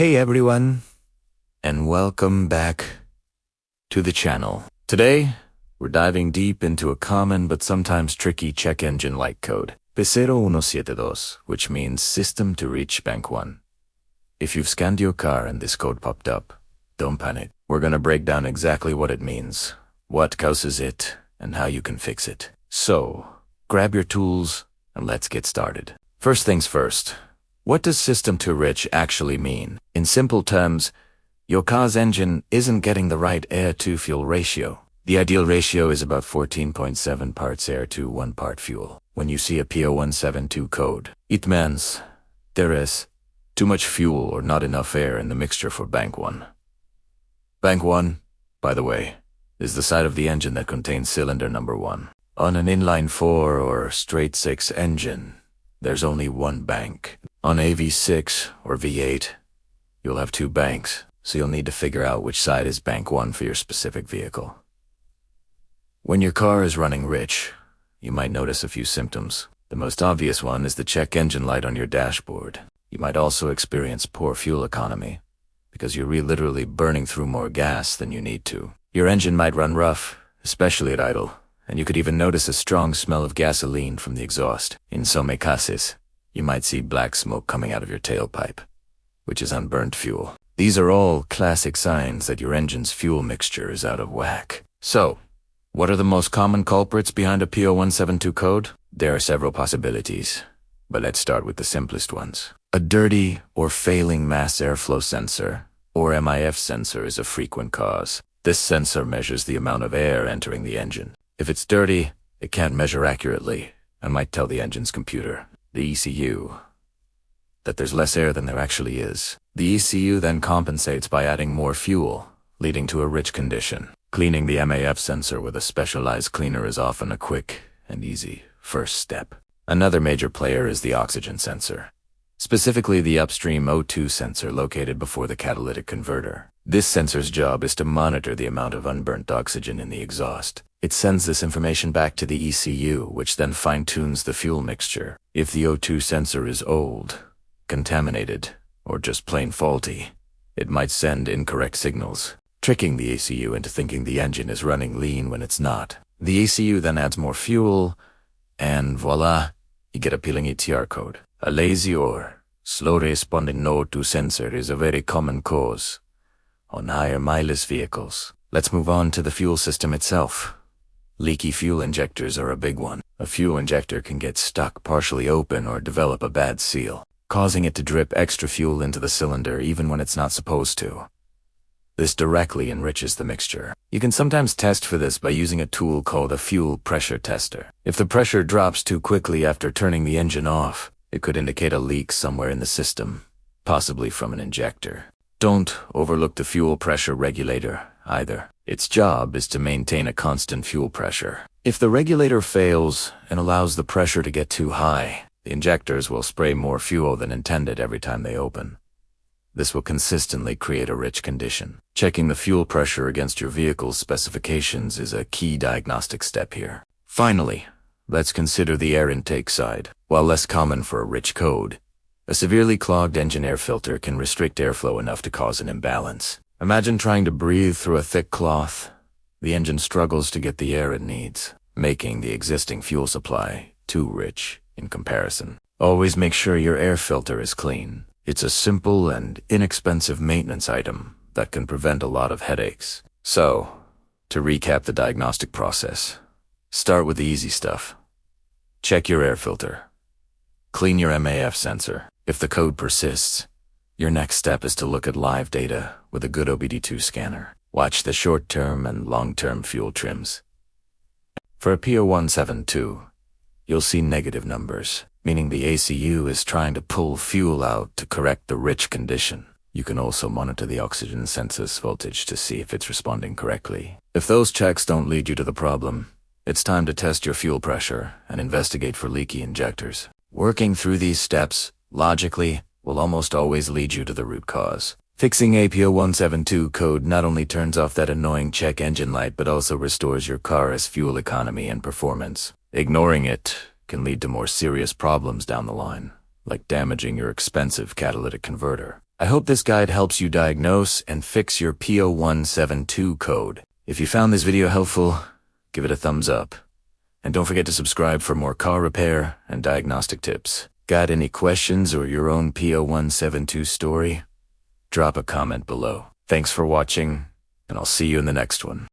Hey everyone, and welcome back to the channel. Today, we're diving deep into a common but sometimes tricky check engine light code, P0172, which means System to Reach Bank 1. If you've scanned your car and this code popped up, don't panic. We're gonna break down exactly what it means, what causes it, and how you can fix it. So, grab your tools and let's get started. First things first. What does system to reach actually mean? In simple terms, your car's engine isn't getting the right air-to-fuel ratio. The ideal ratio is about 14.7 parts air to 1 part fuel. When you see a P0172 code, it means there is too much fuel or not enough air in the mixture for Bank 1. Bank 1, by the way, is the side of the engine that contains cylinder number 1. On an inline 4 or straight 6 engine, there's only one bank. On a V6 or V8, you'll have 2 banks, so you'll need to figure out which side is bank 1 for your specific vehicle. When your car is running rich, you might notice a few symptoms. The most obvious one is the check engine light on your dashboard. You might also experience poor fuel economy, because you're literally burning through more gas than you need to. Your engine might run rough, especially at idle, and you could even notice a strong smell of gasoline from the exhaust. In some cases, you might see black smoke coming out of your tailpipe, which is unburned fuel. These are all classic signs that your engine's fuel mixture is out of whack. So, what are the most common culprits behind a P0172 code? There are several possibilities, but let's start with the simplest ones. A dirty or failing mass airflow sensor, or MIF sensor, is a frequent cause. This sensor measures the amount of air entering the engine. If it's dirty, it can't measure accurately and might tell the engine's computer, the ECU, that there's less air than there actually is. The ECU then compensates by adding more fuel, leading to a rich condition. Cleaning the MAF sensor with a specialized cleaner is often a quick and easy first step. Another major player is the oxygen sensor, specifically the upstream O2 sensor located before the catalytic converter. This sensor's job is to monitor the amount of unburnt oxygen in the exhaust. It sends this information back to the ECU, which then fine-tunes the fuel mixture. If the O2 sensor is old, contaminated, or just plain faulty, it might send incorrect signals, tricking the ECU into thinking the engine is running lean when it's not. The ECU then adds more fuel, and voila, you get a peeling ETR code. A lazy or slow-responding O2 sensor is a very common cause on higher mileage vehicles. Let's move on to the fuel system itself. Leaky fuel injectors are a big one. A fuel injector can get stuck partially open or develop a bad seal, causing it to drip extra fuel into the cylinder even when it's not supposed to. This directly enriches the mixture. You can sometimes test for this by using a tool called a fuel pressure tester. If the pressure drops too quickly after turning the engine off, it could indicate a leak somewhere in the system, possibly from an injector. Don't overlook the fuel pressure regulator either. Its job is to maintain a constant fuel pressure. If the regulator fails and allows the pressure to get too high, the injectors will spray more fuel than intended every time they open. This will consistently create a rich condition. Checking the fuel pressure against your vehicle's specifications is a key diagnostic step here. Finally, let's consider the air intake side. While less common for a rich code, a severely clogged engine air filter can restrict airflow enough to cause an imbalance. Imagine trying to breathe through a thick cloth. The engine struggles to get the air it needs, making the existing fuel supply too rich in comparison. Always make sure your air filter is clean. It's a simple and inexpensive maintenance item that can prevent a lot of headaches. So, to recap the diagnostic process, start with the easy stuff. Check your air filter. Clean your MAF sensor. If the code persists, your next step is to look at live data with a good OBD2 scanner. Watch the short-term and long-term fuel trims. For a P0172, you'll see negative numbers, meaning the ACU is trying to pull fuel out to correct the rich condition. You can also monitor the oxygen sensor's voltage to see if it's responding correctly. If those checks don't lead you to the problem, it's time to test your fuel pressure and investigate for leaky injectors. Working through these steps, logically, will almost always lead you to the root cause. Fixing a P0172 code not only turns off that annoying check engine light but also restores your car's fuel economy and performance. Ignoring it can lead to more serious problems down the line, like damaging your expensive catalytic converter. I hope this guide helps you diagnose and fix your P0172 code. If you found this video helpful, give it a thumbs up. And don't forget to subscribe for more car repair and diagnostic tips. Got any questions or your own P0172 story? Drop a comment below. Thanks for watching, and I'll see you in the next one.